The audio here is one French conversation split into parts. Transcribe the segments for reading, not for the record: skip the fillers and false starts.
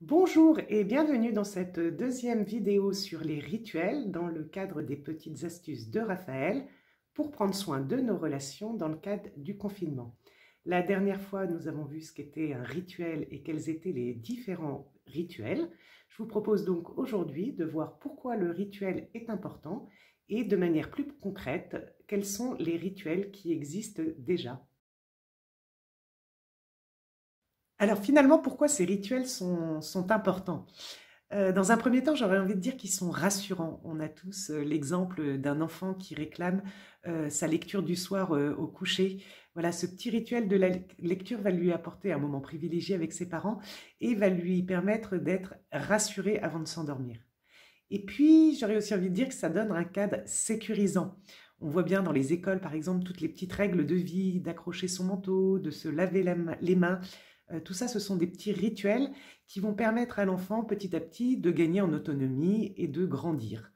Bonjour et bienvenue dans cette deuxième vidéo sur les rituels dans le cadre des petites astuces de Raphaël pour prendre soin de nos relations dans le cadre du confinement. La dernière fois, nous avons vu ce qu'était un rituel et quels étaient les différents rituels. Je vous propose donc aujourd'hui de voir pourquoi le rituel est important et de manière plus concrète, quels sont les rituels qui existent déjà. Alors finalement, pourquoi ces rituels sont importants? Dans un premier temps, j'aurais envie de dire qu'ils sont rassurants. On a tous l'exemple d'un enfant qui réclame sa lecture du soir au coucher. Voilà, ce petit rituel de la lecture va lui apporter un moment privilégié avec ses parents et va lui permettre d'être rassuré avant de s'endormir. Et puis, j'aurais aussi envie de dire que ça donne un cadre sécurisant. On voit bien dans les écoles, par exemple, toutes les petites règles de vie, d'accrocher son manteau, de se laver les mains. Tout ça, ce sont des petits rituels qui vont permettre à l'enfant, petit à petit, de gagner en autonomie et de grandir.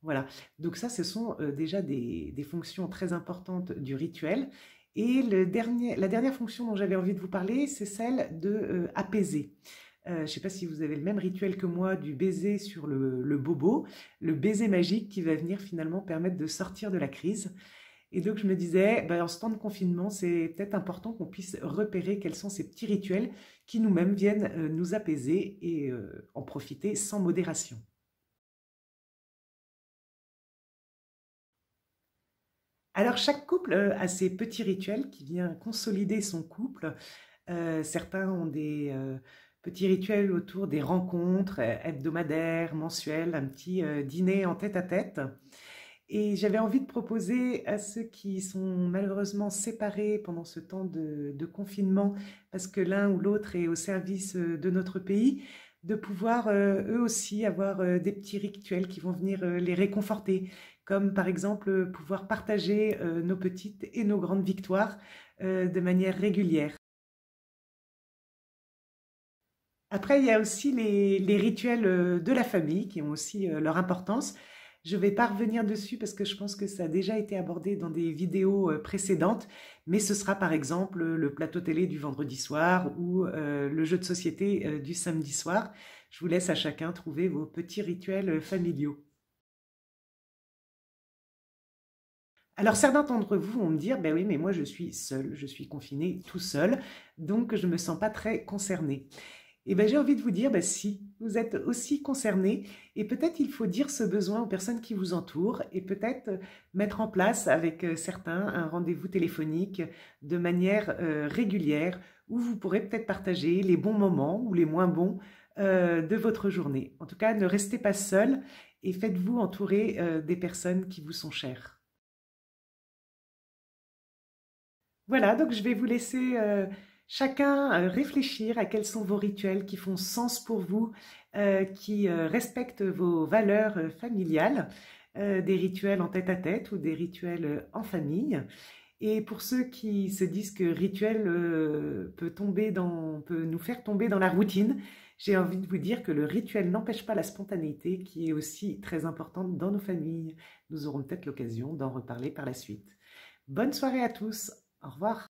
Voilà, donc ça, ce sont déjà des fonctions très importantes du rituel. Et la dernière fonction dont j'avais envie de vous parler, c'est celle de apaiser. Je ne sais pas si vous avez le même rituel que moi du baiser sur le bobo, le baiser magique qui va venir finalement permettre de sortir de la crise. Et donc je me disais, ben, en ce temps de confinement, c'est peut-être important qu'on puisse repérer quels sont ces petits rituels qui nous-mêmes viennent nous apaiser et en profiter sans modération. Alors chaque couple a ses petits rituels qui viennent consolider son couple. Certains ont des petits rituels autour des rencontres hebdomadaires, mensuelles, un petit dîner en tête-à-tête. Et j'avais envie de proposer à ceux qui sont malheureusement séparés pendant ce temps de confinement, parce que l'un ou l'autre est au service de notre pays, de pouvoir eux aussi avoir des petits rituels qui vont venir les réconforter, comme par exemple pouvoir partager nos petites et nos grandes victoires de manière régulière. Après, il y a aussi les rituels de la famille qui ont aussi leur importance. Je ne vais pas revenir dessus parce que je pense que ça a déjà été abordé dans des vidéos précédentes, mais ce sera par exemple le plateau télé du vendredi soir ou le jeu de société du samedi soir. Je vous laisse à chacun trouver vos petits rituels familiaux. Alors certains d'entre vous vont me dire, ben oui, mais moi je suis seul, je suis confiné tout seul, donc je ne me sens pas très concerné. Et ben, j'ai envie de vous dire, ben, si, vous êtes aussi concernés et peut-être il faut dire ce besoin aux personnes qui vous entourent et peut-être mettre en place avec certains un rendez-vous téléphonique de manière régulière où vous pourrez peut-être partager les bons moments ou les moins bons de votre journée. En tout cas, ne restez pas seul et faites-vous entourer des personnes qui vous sont chères. Voilà, donc je vais vous laisser chacun réfléchir à quels sont vos rituels qui font sens pour vous, qui respectent vos valeurs familiales, des rituels en tête-à-tête ou des rituels en famille. Et pour ceux qui se disent que rituel peut nous faire tomber dans la routine, j'ai envie de vous dire que le rituel n'empêche pas la spontanéité qui est aussi très importante dans nos familles. Nous aurons peut-être l'occasion d'en reparler par la suite. Bonne soirée à tous. Au revoir.